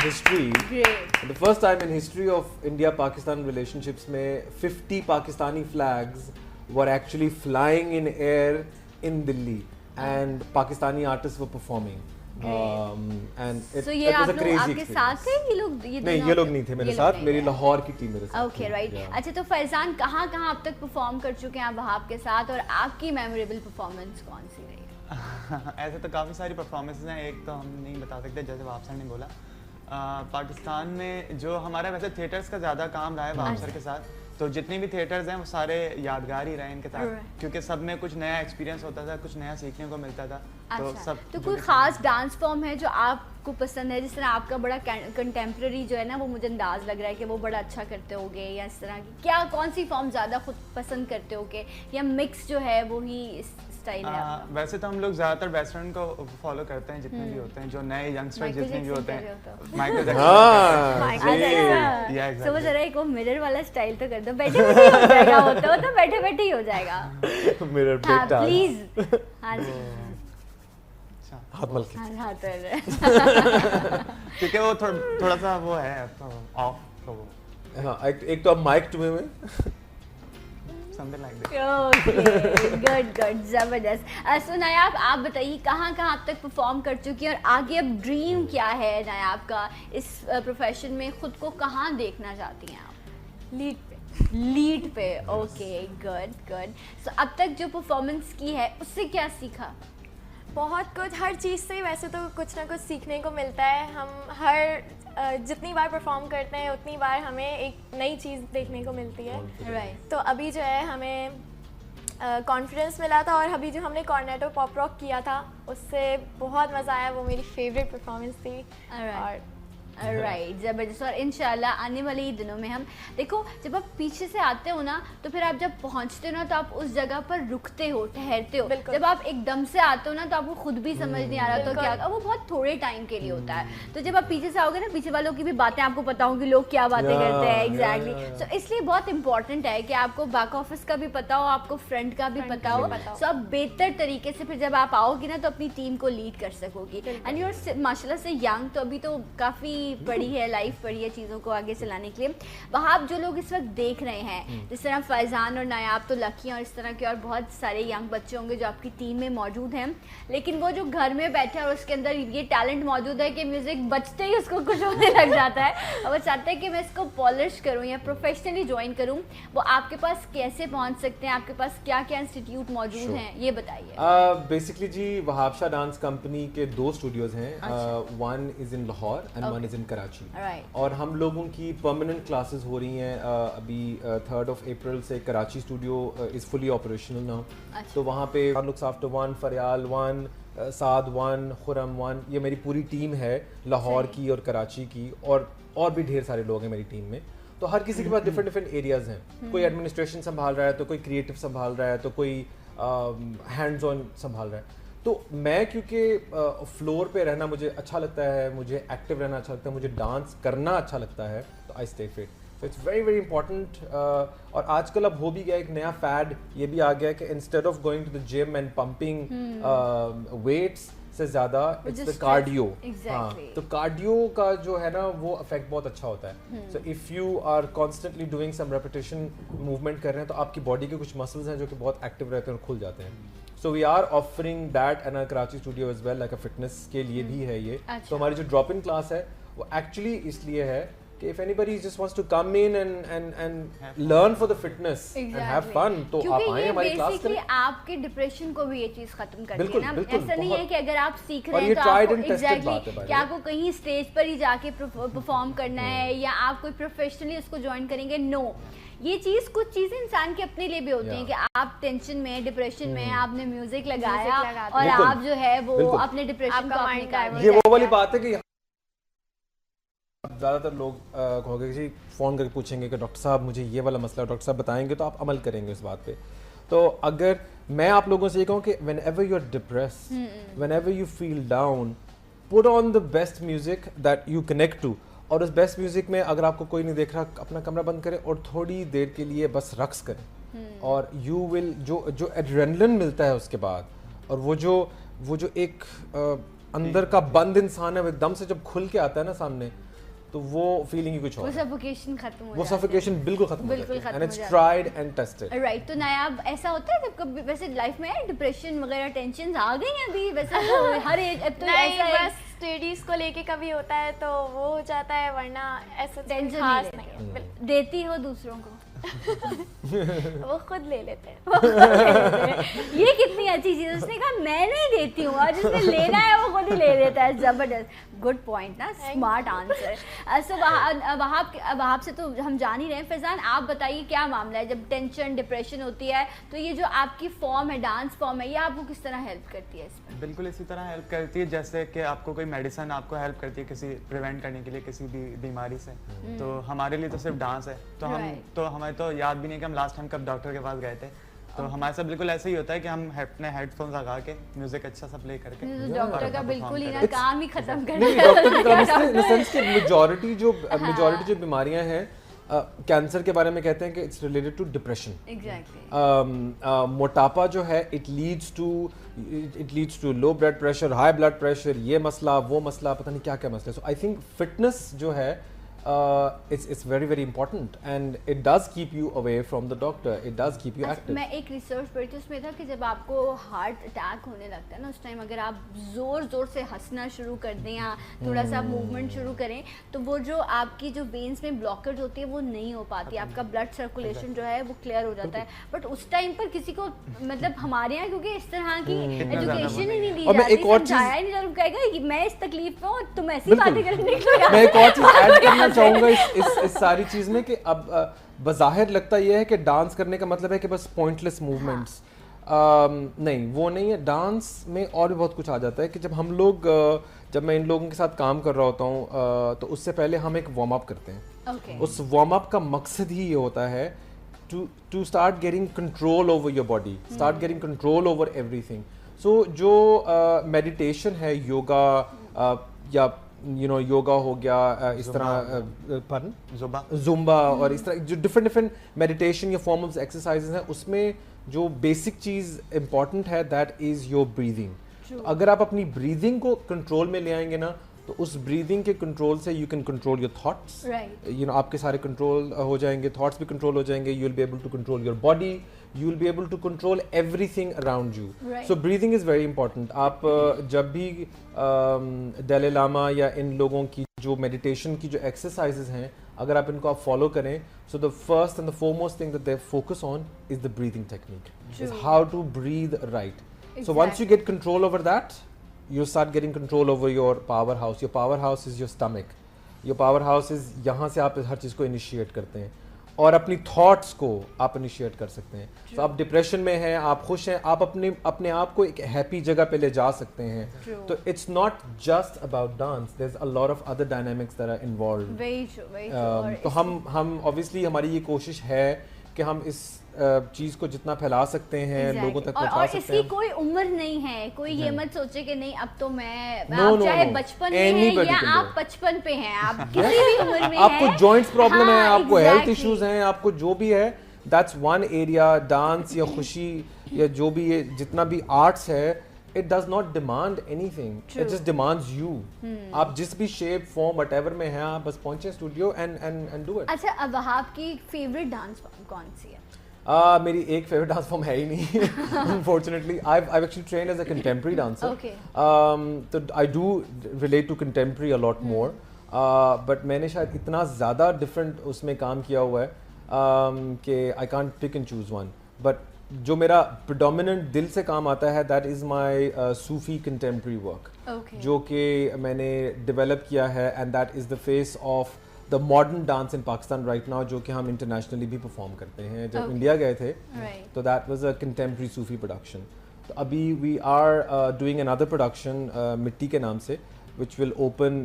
history of India-Pakistan relationships में 50 Pakistani flags were actually flying in air in Delhi, and Pakistani artists were performing. And it So ये was आप a लोग crazy आपके experience. साथ थे ये लोग नहीं, ये लोग नहीं थे मेरे साथ, मेरी लाहौर की टीम मेरे साथ ओके थी। राइट। Yeah. अच्छा, तो फैजान कहाँ कहाँ अब तक परफॉर्म कर चुके हैं आप वहाब के साथ, और आपकी मेमोरेबल परफॉर्मेंस कौन सी रही है? ऐसे तो काफ़ी सारी परफॉर्मेंसेस हैं, एक तो हम नहीं बता सकते जैसे वाप सर ने बोला। पाकिस्तान में जो हमारा वैसे थिएटर्स का ज़्यादा काम रहा है वाप सर के साथ, तो जितने भी थिएटर्स हैं वो सारे यादगार ही रहे इनके साथ, क्योंकि सब में कुछ नया एक्सपीरियंस होता था, कुछ नया सीखने को मिलता था। तो अच्छा, सब तो कोई खास डांस फॉर्म है जो आपको पसंद है? जिस तरह आपका बड़ा कंटेम्प्रेरी जो है ना, वो मुझे अंदाज लग रहा है कि वो बड़ा अच्छा करते होगे, या इस तरह की क्या कौन सी फॉर्म ज़्यादा खुद पसंद करते होगे, या मिक्स जो है वो ही स्टाइल है आपका? वैसे तो हम लोग ज़्यादातर वेस्टर्न को फॉलो करते हैं, जितने भी होते हैं, जो नए यंगस्टर माइकल जितने भी जैक्सन होते कह रहे हैं, हो तो। माइकल अच्छा, Yeah, तो वो exactly. जरा एक वो मिरर वाला स्टाइल तो कर दो, बैठे बैठे ही हो जाएगा, वो तो बैठे बैठे ही हो जाएगा। Mirror हाँ break dance. प्लीज, हाँ जी, हाथ मल के। हाँ हाँ तो क्योंकि वो थोड़ा सा वो है तो ऑफ, तो वो हाँ, एक तो अब माइक टू में something like that. Okay, good good, जबरदस्त। सो नायाब, आप बताइए कहाँ कहाँ अब तक परफॉर्म कर चुकी हैं, और आगे अब ड्रीम क्या है नायाब का इस प्रोफेशन में? खुद को कहाँ देखना चाहती हैं आप? लीड पे। Okay, good good. सो अब तक जो परफॉर्मेंस की है उससे क्या सीखा? बहुत कुछ, हर चीज़ से वैसे तो कुछ ना कुछ सीखने को मिलता है। हम जितनी बार परफॉर्म करते हैं उतनी बार हमें एक नई चीज़ देखने को मिलती है। राइट। तो अभी जो है हमें कॉन्फिडेंस मिला था, और अभी जो हमने कॉर्नेटो पॉप रॉक किया था उससे बहुत मज़ा आया, वो मेरी फेवरेट परफॉर्मेंस थी। और राइट, ज़बरदस्त। और इंशाल्लाह आने वाले ही दिनों में हम देखो, जब आप पीछे से आते हो ना, तो फिर आप जब पहुंचते हो ना, तो आप उस जगह पर रुकते हो, ठहरते हो। जब आप एकदम से आते हो ना, तो आपको खुद भी समझ नहीं आ रहा तो क्या, वो बहुत थोड़े टाइम के लिए होता है। तो जब आप पीछे से आओगे ना, पीछे वालों की भी बातें आपको पता होंगी, लोग क्या बातें करते हैं एग्जैक्टली। तो इसलिए बहुत इंपॉर्टेंट है कि आपको बैक ऑफिस का भी पता हो, आपको फ्रंट का भी पता हो, तो आप बेहतर तरीके से फिर जब आप आओगी ना, तो अपनी टीम को लीड कर सकोगी। एंड यू आर माशाल्लाह से यंग, तो अभी तो काफ़ी पड़ी है, लाइफ पड़ी है चीज़ों को आगे चलाने के लिए। वहाँ जो लोग इस वक्त देख रहे हैं, जिस तरह फैज़ान और नायाब तो लकी हैं, और इस तरह के और बहुत सारे यंग बच्चे होंगे जो आपकी टीम में मौजूद हैं, लेकिन वो जो घर में बैठे और उसके अंदर ये टैलेंट मौजूद है कि म्यूज़िक बजते ही उसको कुछ होने लग जाता है, और वो चाहते हैं कि मैं इसको पॉलिश करूँ या प्रोफेशनली ज्वाइन करूँ, वो आपके पास कैसे पहुँच सकते हैं? आपके पास क्या क्या इंस्टीट्यूट मौजूद हैं, ये बताइए। बेसिकली जी, वहाबशा डांस कंपनी के 2 स्टूडियोज हैं, one is in Lahore and one is in Karachi. और हम लोगों की परमानेंट क्लासेस हो रही हैं। अभी 3rd of April से Karachi studio is fully operational now. तो वहाँ पे लुक्स आफ्टर 1, फरियाल 1, साद 1, खुरम 1, ये मेरी पूरी टीम है लाहौर की और कराची की, और भी ढेर सारे लोग हैं मेरी टीम में। तो हर किसी के पास डिफरेंट एरियाज़ हैं। कोई एडमिनिस्ट्रेशन संभाल रहा है, तो कोई क्रिएटिव संभाल रहा है, तो कोई हैंड्स ऑन संभाल रहा है। तो मैं क्योंकि फ्लोर पे रहना मुझे अच्छा लगता है, मुझे एक्टिव रहना अच्छा लगता है, मुझे डांस करना अच्छा लगता है, तो I stay fit. So it's very very important. और आजकल अब हो भी गया एक नया फैड ये भी आ गया कि instead of going to the gym and pumping weights से ज़्यादा इट्स द कार्डियो। हाँ, तो कार्डियो का जो है ना, वो इफेक्ट बहुत अच्छा होता है। So if you are constantly doing some repetition movement कर रहे हैं, तो आपकी बॉडी के कुछ मसल्स हैं जो कि बहुत एक्टिव रहते हैं और खुल जाते हैं। So we are offering that in our Karachi studio as well, like a fitness के लिए भी है ये। तो हमारी जो drop in class है वो actually इसलिए है कि if anybody just wants to come in and learn for the fitness and have fun, तो आप आए हमारी क्लास करें। आपके डिप्रेशन को भी ये चीज़ खत्म करती है ना। ऐसा नहीं है कि अगर आप सीख रहे हैं तो आपको एग्जैक्टली कि आपको कहीं स्टेज पर ही जाके परफॉर्म करना है, या आप कोई प्रोफेशनली उसको ज्वाइन करेंगे। नो, ये चीज़, कुछ चीज़ें इंसान के अपने लिए भी होती हैं कि आप टेंशन में, डिप्रेशन में, आपने म्यूजिक लगाया और आप जो है वो अपने डिप्रेशन का माइंड डाइवर्ट। ये वो वाली बात है कि ज़्यादातर लोग कहोगे कि फ़ोन करके पूछेंगे कि डॉक्टर साहब मुझे ये वाला मसला, डॉक्टर साहब बताएंगे, तो आप अमल करेंगे उस बात पे। तो अगर मैं आप लोगों से ये कहूँ कि whenever you are depressed, whenever you feel down, put on the best music that you connect to. और उस बेस्ट म्यूजिक में अगर आपको कोई नहीं देख रहा, अपना कमरा बंद करें और थोड़ी देर के लिए बस रक्स करें, और यू विल जो एड्रेनलिन मिलता है उसके बाद, और वो जो एक अंदर का बंद इंसान है, वो एकदम से जब खुल के आता है ना सामने, تو وہ فیلنگ ہی کچھ اور وہ سفوکیشن ختم ہو وہ سفوکیشن بالکل ختم ہو بالکل جاتی ہے ختم اینڈ ہو اٹس جاتی ٹرائیڈ اینڈ ٹیسٹڈ. رائٹ. تو نایاب ایسا ہوتا ہے جب کبھی ویسے لائف میں ڈپریشن وغیرہ ٹینشنز آ گئی ہیں ابھی ویسے تو ہر ایج اب تو ایسا ہے بس اسٹڈیز کو لے کے کبھی ہوتا ہے تو وہ ہو جاتا ہے, ورنہ ایسا ٹینشن خاص نہیں نہیں. دیتی ہو دوسروں کو وہ خود لے لیتے ہیں. یہ کتنی اچھی چیز, اس نے کہا میں نہیں دیتی ہوں اور جس نے لینا ہے وہ خود ہی لے لیتا ہے. زبردست, گڈ پوائنٹ نا, اسمارٹ آنسر. سو وہاب سے تو ہم جان ہی رہے ہیں. فیضان آپ بتائیے کیا معاملہ ہے جب ٹینشن ڈپریشن ہوتی ہے تو یہ جو آپ کی فارم ہے ڈانس فارم ہے یہ آپ کو کس طرح ہیلپ کرتی ہے اس میں؟ بالکل اسی طرح ہیلپ کرتی ہے جیسے کہ آپ کو کوئی میڈیسن آپ کو ہیلپ کرتی ہے کسی پریونٹ کرنے کے لیے کسی بھی بیماری سے, تو ہمارے لیے تو صرف ڈانس ہے. تو ہمیں تو یاد بھی نہیں کہ ہم لاسٹ ٹائم کب ڈاکٹر کے پاس گئے تھے. تو ہمارے ساتھ بالکل ایسا ہی ہوتا ہے کہ ہم اپنے ہیڈ فونس لگا کے میوزک اچھا سا پلے کر کے ڈاکٹر کا بالکل ہی نا کام ہی ختم کر نہیں, ڈاکٹر کی کام ان دا سینس کہ میجورٹی جو بیماریاں ہیں کینسر کے بارے میں کہتے ہیں کہ اٹس ریلیٹڈ ٹو ڈپریشن. موٹاپا جو ہے it leads to low blood pressure, high blood pressure, یہ مسئلہ وہ مسئلہ, پتہ نہیں کیا کیا مسئلہ. سو آئی تھنک فٹنس جو ہے it's very very important and it does keep you away from the doctor, it does keep you active. میں ایک ریسرچ پڑھی تھی اس میں تھا کہ جب آپ کو ہارٹ اٹیک ہونے لگتا ہے نا اس ٹائم اگر آپ زور زور سے ہنسنا شروع کر دیں یا تھوڑا سا موومنٹ شروع کریں تو وہ جو آپ کی جو وینس میں بلاکیج ہوتی ہے وہ نہیں ہو پاتی, آپ کا بلڈ سرکولیشن جو ہے وہ کلیئر ہو جاتا ہے. بٹ اس ٹائم پر کسی کو مطلب ہمارے یہاں کیونکہ اس طرح کی ایجوکیشن ہی نہیں دی جاتی, سمجھایا ہی نہیں جاتا. کہے گا کہ میں اس تکلیف میں ہوں تم ایسی باتیں کرنے نکلو. میں ایک اور چیز ایڈ کرنا چاہوں گا اس ساری چیز میں کہ اب بظاہر لگتا یہ ہے کہ ڈانس کرنے کا مطلب ہے کہ بس پوائنٹلیس موومنٹس, نہیں وہ نہیں ہے. ڈانس میں اور بھی بہت کچھ آ جاتا ہے کہ جب میں ان لوگوں کے ساتھ کام کر رہا ہوتا ہوں تو اس سے پہلے ہم ایک وارم اپ کرتے ہیں. اس وارم اپ کا مقصد ہی یہ ہوتا ہے to start getting control over your body, start getting control over everything. So جو میڈیٹیشن ہے یوگا یا یوگا ہو گیا, اس طرح زمبا اور اس طرح جو ڈفرینٹ میڈیٹیشن یا فارم آف ایکسرسائزز ہیں اس میں جو بیسک چیز امپورٹنٹ ہے دیٹ از یور بریدنگ. اگر آپ اپنی بریدنگ کو کنٹرول میں لے آئیں گے نا تو اس بریدنگ کے کنٹرول سے you can control your thoughts, آپ کے سارے کنٹرول ہو جائیں گے, تھاٹس بھی کنٹرول ہو جائیں گے, you will be able to control your body, you will be able to control everything around you. So breathing is very important. آپ جب بھی دلائی لاما یا ان لوگوں کی جو میڈیٹیشن کی جو ایکسرسائزز ہیں اگر آپ ان کو آپ فالو کریں, so the first and the foremost thing that they focus on is the breathing technique, is how to breathe right. So once you get control over that, you start getting control over your powerhouse. Your powerhouse is your stomach. Your powerhouse is یہاں سے آپ ہر چیز کو initiate کرتے ہیں اور اپنی thoughts کو آپ انیشیٹ کر سکتے ہیں. تو آپ ڈپریشن میں ہیں, آپ خوش ہیں, آپ اپنے آپ کو ایک ہیپی جگہ پہ لے جا سکتے ہیں. تو it's not just about dance, there is a lot of other dynamics that are involved. تو ہم obviously ہماری یہ کوشش ہے کہ ہم اس چیز کو جتنا پھیلا سکتے ہیں لوگوں تک پہنچا سکتے ہیں. اور اس کی کوئی عمر نہیں ہے, کوئی یہ مت سوچے کہ نہیں اب تو میں آپ چاہے بچپن میں ہیں یا آپ 55 پہ ہیں, آپ کسی بھی عمر میں ہیں, آپ کو جوائنٹس پرابلم ہے, آپ کو ہیلتھ ایشوز ہیں, آپ کو جو بھی ہے, دیٹس ون ایریا. ڈانس یا خوشی یا جو بھی یہ جتنا بھی آرٹس ہے, it does not demand anything. It just demands you. آپ جس بھی شیپ فارم وٹ ایور میں ہیں آپ بس پہنچے اسٹوڈیو and do it. اچھا اب وہاب کی فیوریٹ ڈانس فارم کون سی ہے؟ میری ایک فیوریٹ ڈانس فارم ہے ہی نہیں unfortunately. I've actually trained as a contemporary dancer. So I do relate to contemporary a lot more. But میں نے شاید اتنا زیادہ ڈفرینٹ اس میں کام کیا ہوا ہے کہ I can't pick and choose one. But جو میرا predominant دل سے کام آتا ہے that is my Sufi contemporary work, جو کہ میں نے ڈیولپ کیا ہے and that is the face of the modern dance in Pakistan right now, جو کہ ہم انٹرنیشنلی بھی پرفارم کرتے ہیں. جب انڈیا گئے تھے تو that was a contemporary Sufi production. تو ابھی we are doing another production مٹی کے نام سے which will open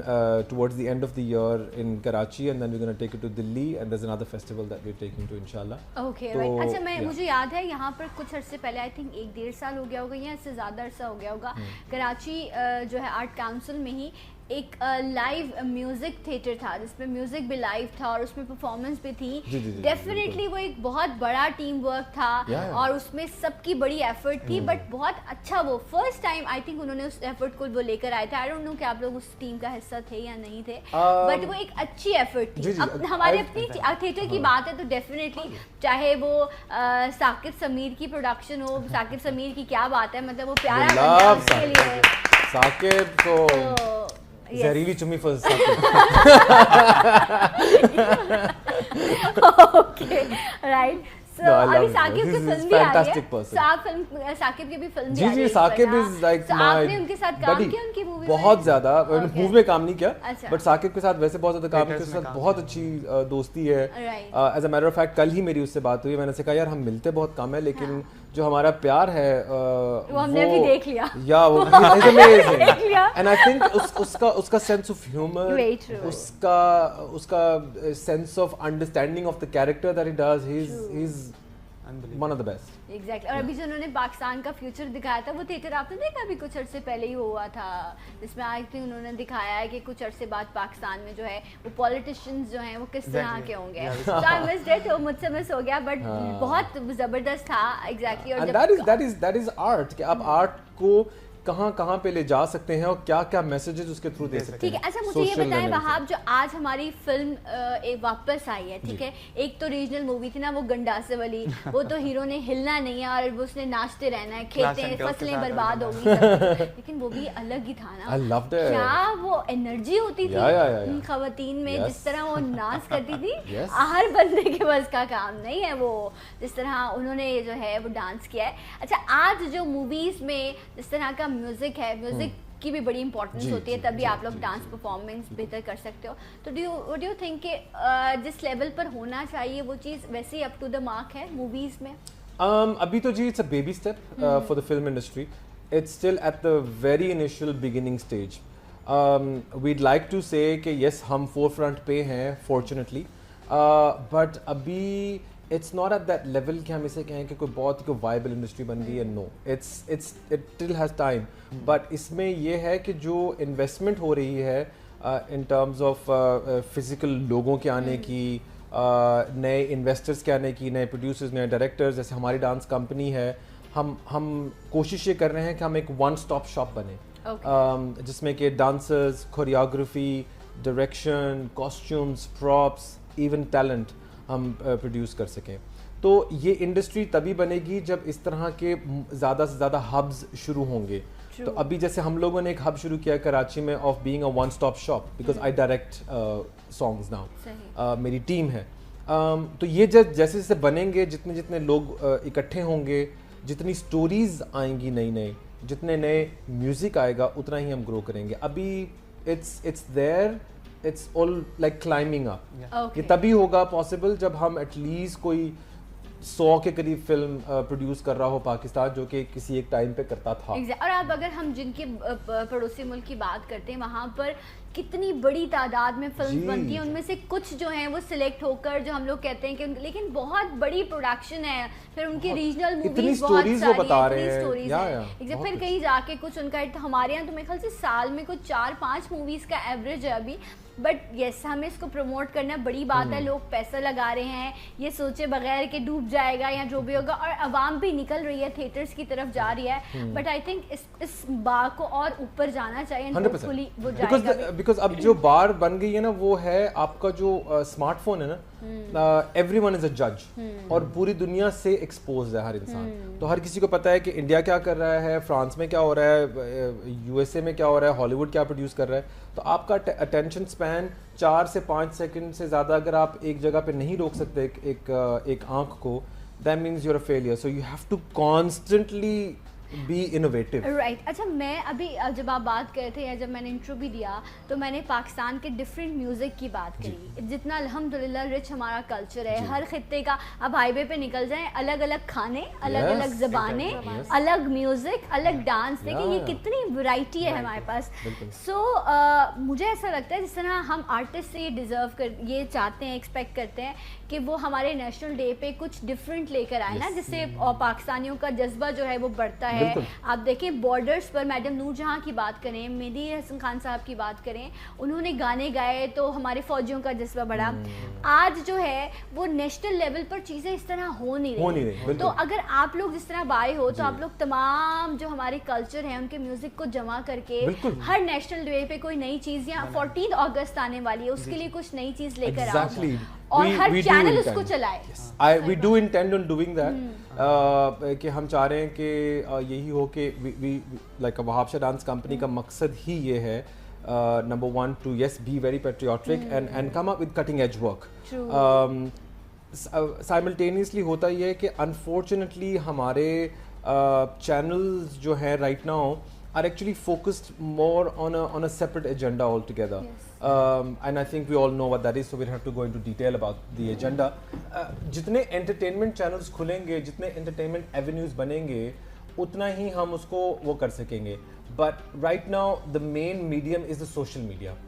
towards the end of the year in Karachi and then we're going to take it to Delhi and there's another festival that we're taking to inshallah. Okay, right. اچھا میں مجھے یاد ہے یہاں پر کچھ عرصے پہلے I think 1-1.5 سال ہو گیا ہوگا یا اس سے زیادہ عرصہ ہو گیا ہوگا, کراچی جو ہے آرٹ کاؤنسل میں ہی ایک لائیو میوزک تھیٹر تھا جس میں میوزک بھی لائیو تھا اور اس میں پرفارمنس بھی تھی. ڈیفینیٹلی وہ ایک بہت بڑا ٹیم ورک تھا اور اس میں سب کی بڑی ایفرٹ تھی, بٹ بہت اچھا, وہ فرسٹ ٹائم آئی تھنک انہوں نے اس ایفرٹ کو وہ لے کر آئے تھے. آئی ڈونٹ نو کہ آپ لوگ اس ٹیم کا حصہ تھے یا نہیں تھے, بٹ وہ ایک اچھی ایفرٹ تھی. اب ہمارے اپنی تھیٹر کی بات ہے تو ڈیفینیٹلی چاہے وہ ثاقب سمیر کی پروڈکشن ہو, ثاقب سمیر کی کیا بات ہے, مطلب وہ پیارا بندہ اس کے لیے. ثاقب تو زہریلی چمی فز اوکے رائٹ. So ابھی ثاقب کی فلم بھی آ رہی ہے, ثاقب کی بھی فلم بھی آ رہی ہے. ثاقب از لائک آپ نے ان کے ساتھ کام کیا ان کی مووی میں؟ بہت زیادہ, مووی میں کام نہیں کیا بٹ ثاقب کے ساتھ ویسے بہت زیادہ کام کیا, اس کے ساتھ بہت اچھی دوستی ہے. As a matter of fact کل ہی میری اس سے بات ہوئی, میں نے سے کہا یار ہم ملتے بہت کم ہے لیکن جو ہمارا پیار ہے وہ ہم نے بھی دیکھ لیا, یا وہ is amazing. And I think اس کا سینس آف ہیومر, اس کا sense of understanding of the character that he does, he is one of the best. Exactly. اور ابھی جو انہوں نے پاکستان کا فیوچر دکھایا تھا وہ تھیٹر آپ نے دیکھا ابھی کچھ عرصے پہلے ہی ہوا تھا, جس میں آئی تھنک انہوں نے دکھایا ہے کہ کچھ عرصے بعد پاکستان میں جو ہے وہ پولیٹیشینز جو ہیں وہ کس طرح کے ہوں گے. So I missed it, وہ مجھ سے مس ہو گیا, بٹ بہت زبردست تھا. ایگزیکٹلی. اور that is art, کہ آپ آرٹ کو کہاں کہاں پہ لے جا سکتے ہیں اور کیا کیا میسیجز اس کے تھرو دے سکتے ہیں. ٹھیک ہے, اچھا مجھے یہ بتائیں وہاب, جو آج ہماری فلم واپس آئی ہے, ٹھیک ہے, ایک تو ریجنل مووی تھی نا وہ گنڈاسے والی, وہ تو ہیرو نے ہلنا نہیں ہے اور اس نے ناچتے رہنا ہے, کھیتے فصلیں برباد ہو گئی, لیکن وہ بھی الگ ہی تھا نا. کیا وہ انرجی ہوتی تھی ان خواتین میں, جس طرح وہ ناچ کرتی تھی, ہر بندے کے بس کا کام نہیں ہے وہ, جس طرح انہوں نے جو ہے وہ ڈانس کیا ہے. اچھا آج جو موویز میں جس طرح کا میوزک ہے, میوزک کی بھی بڑی امپورٹنس ہوتی ہے, تبھی آپ لوگ ڈانس پرفارمنس بہتر کر سکتے ہو. تو ڈو یو تھنک کہ جس لیول پر ہونا چاہیے وہ چیز ویسے ہی اپ ٹو دا مارک ہے موویز میں؟ ابھی تو جی it's a baby step for the film industry, it's still at the very initial beginning stage. We'd like to say کہ یس ہم فور فرنٹ پہ ہیں فارچونیٹلی, بٹ ابھی it's not at that level کہ ہم اسے کہیں کہ کوئی بہت کوئی وائبل انڈسٹری بن گئی ہے. No, it still has time, but اس میں یہ ہے کہ جو انویسٹمنٹ ہو رہی ہے ان ٹرمز آف فزیکل لوگوں کے آنے کی, نئے انویسٹرس کے آنے کی, نئے پروڈیوسرز, نئے ڈائریکٹرز, جیسے ہماری ڈانس کمپنی ہے, ہم کوشش یہ کر رہے ہیں کہ ہم ایک ون اسٹاپ شاپ بنیں, جس میں کہ dancers, choreography, direction, costumes, props, even talent ہم پروڈیوس کر سکیں. تو یہ انڈسٹری تبھی بنے گی جب اس طرح کے زیادہ سے زیادہ ہبز شروع ہوں گے. تو ابھی جیسے ہم لوگوں نے ایک ہب شروع کیا کراچی میں of being a one stop shop, because I direct songs now, میری ٹیم ہے. تو یہ جیسے جیسے بنیں گے, جتنے جتنے لوگ اکٹھے ہوں گے, جتنی اسٹوریز آئیں گی نئی نئی, جتنے نئے میوزک آئے گا, اتنا ہی ہم گرو کریں گے. ابھی it's there, it's all like climbing up. یہ تبھی ہوگا پاسبل جب ہم ایٹ لیسٹ کوئی 100 کے قریب فلم پروڈیوس کر رہا ہو پاکستان, جو کہ کسی ایک ٹائم پہ کرتا تھا. اور اب اگر ہم جن کے پڑوسی ملک کی بات کرتے ہیں, وہاں پر کتنی بڑی تعداد میں فلم بنتی ہیں, ان میں سے کچھ جو ہیں وہ سلیکٹ ہو کر, جو ہم لوگ کہتے ہیں کہ لیکن بہت بڑی پروڈکشن ہے, پھر ان کی ریجنل موویز بہت ساری ہیں, اسٹوریز ہیں, پھر کہیں جا کے کچھ ان کا, ہمارے یہاں تو میرے خیال سے سال میں کچھ 4-5 موویز کا ایوریج ہے ابھی. بٹ یس, ہمیں اس کو پروموٹ کرنا بڑی بات ہے, لوگ پیسہ لگا رہے ہیں یہ سوچے بغیر کہ ڈوب جائے گا یا جو بھی ہوگا, اور عوام بھی نکل رہی ہے, تھیٹرز کی طرف جا رہی ہے. بٹ آئی تھنک اس بار کو اور اوپر جانا چاہیے, ہوپفلی وہ جائے گا, بیکاز اب جو بار بن گئی ہے نا وہ ہے آپ کا جو اسمارٹ فون ہے نا, ایوری ون از اے جج, اور پوری دنیا سے ایکسپوز ہے ہر انسان. تو ہر کسی کو پتا ہے کہ انڈیا کیا کر رہا ہے, فرانس میں کیا ہو رہا ہے, یو ایس اے میں کیا ہو رہا ہے, ہالی ووڈ کیا پروڈیوس کر رہا ہے. تو آپ کا اٹینشن اسپین 4 سے 5 سیکنڈ سے زیادہ اگر آپ ایک جگہ پہ نہیں روک سکتے ایک آنکھ کو, that means you are a failure. So you have to constantly be innovative. Right. اچھا میں ابھی جب آپ بات کرے تھے یا جب میں نے انٹرو بھی دیا تو میں نے پاکستان کے ڈفرینٹ میوزک کی بات کری, جتنا الحمدللہ رچ ہمارا کلچر ہے, ہر خطے کا. اب ہائی وے پہ نکل جائیں, الگ الگ کھانے, الگ الگ زبانیں, الگ میوزک, الگ ڈانس, دیکھیں یہ کتنی ورائٹی ہے ہمارے پاس. سو مجھے ایسا لگتا ہے جس طرح ہم آرٹسٹ سے یہ ڈیزرو یہ چاہتے ہیں, ایکسپیکٹ کرتے ہیں کہ وہ ہمارے نیشنل ڈے پہ کچھ ڈفرینٹ لے کر آئے نا, جس سے پاکستانیوں کا جذبہ جو ہے وہ بڑھتا ہے, है, आप देखें बॉर्डर्स पर मैडम नूर जहाँ की बात करें, मेहदी हसन खान साहब की बात करें, उन्होंने गाने गाए तो हमारे फौजियों का जज्बा बढ़ा। आज जो है वो नेशनल लेवल पर चीज़ें इस तरह हो नहीं रही। तो अगर आप लोग जिस तरह बाय हो तो आप लोग तमाम जो हमारे कल्चर हैं उनके म्यूजिक को जमा करके हर नेशनल डे पे कोई नई चीज़, या 14 अगस्त आने वाली है उसके लिए कुछ नई चीज़ लेकर आओ और हर चैनल उसको चलाए। We do intend on doing that कि हम चाह रहे हैं कि यही हो कि like वहाबशा डांस कंपनी का मकसद ही ये है number one to be very patriotic and come up with cutting edge work. Simultaneously होता ये है कि unfortunately हमारे channels जो हैं right now are actually focused more on a separate agenda altogether. And I think we all know what that is, so we don't have to go into detail about the agenda. जितने entertainment channels खुलेंगे, जितने entertainment avenues बनेंगे, उतना ही हम उसको वो कर सकेंगे. But right now the main medium is the social media.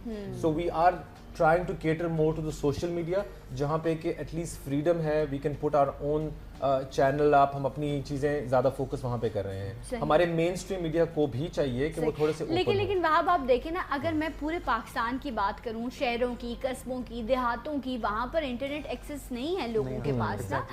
So we are trying to cater more to the social media, जहाँ पे कि at least freedom है, we can put our own channel आप, हम अपनी चीज़ें ज़्यादा फोकस वहाँ पे कर रहे हैं. हमारे मेन स्ट्रीम मीडिया को भी चाहिए कि वो थोड़े से लेकिन वहाँ आप देखें ना, अगर मैं पूरे पाकिस्तान की बात करूँ, शहरों की, कस्बों की, देहातों की, वहाँ पर इंटरनेट एक्सेस नहीं है लोगों के पास ना,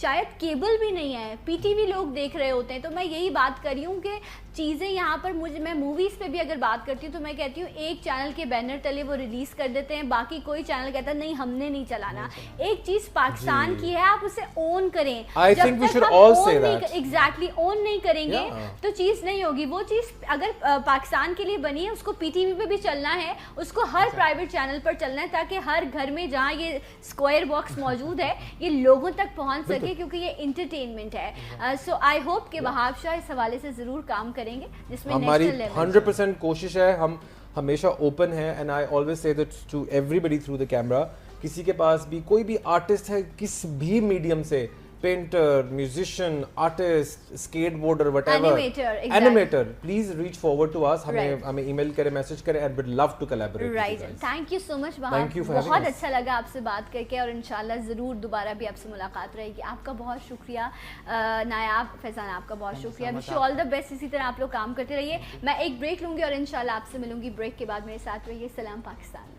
शायद केबल भी नहीं है, पीटीवी लोग देख रहे होते हैं. तो मैं यही बात कर रही हूँ कि चीज़ें यहाँ पर मैं मूवीज़ पे भी अगर बात करती हूँ तो मैं कहती हूँ एक चैनल के बैनर तले वो रिलीज़ कर देते हैं, बाकी कोई चैनल कहता है नहीं हमने नहीं चलाना. एक चीज़ पाकिस्तान की है, आप उसे ओन करें. जब तक हम एग्जैक्टली ओन नहीं करेंगे तो चीज़ नहीं होगी. वो चीज़ अगर पाकिस्तान के लिए बनी है उसको पीटीवी पे भी चलना है, उसको हर प्राइवेट चैनल पर चलना है, ताकि हर घर में जहाँ ये स्क्वायर बॉक्स मौजूद है ये लोगों तक पहुँच सके, क्योंकि ये इंटरटेनमेंट है. सो आई होप कि वहाबशा इस हवाले से ज़रूर काम करेंगे जिसमें हमारी 100% कोशिश है. हम हमेशा ओपन है and I always say that to everybody through the camera. किसी के पास भी कोई भी आर्टिस्ट है किस भी मीडियम से, painter, musician, artist, skateboarder, whatever, animator, please reach forward to us. हमें ईमेल करें, मैसेज करें, and would love to collaborate. Right, thank you so much Wahab, बहुत अच्छा लगा आपसे बात करके और इंशाल्लाह ज़रूर दोबारा भी आपसे मुलाकात रहेगी. आपका बहुत शुक्रिया नायाब, फैज़ान आपका बहुत शुक्रिया. Wish you all the best. इसी तरह आप लोग काम करते रहिए. मैं एक ब्रेक लूँगी और इंशाल्लाह आपसे मिलूंगी ब्रेक के बाद. मेरे साथ रहिए. सलाम पाकिस्तान.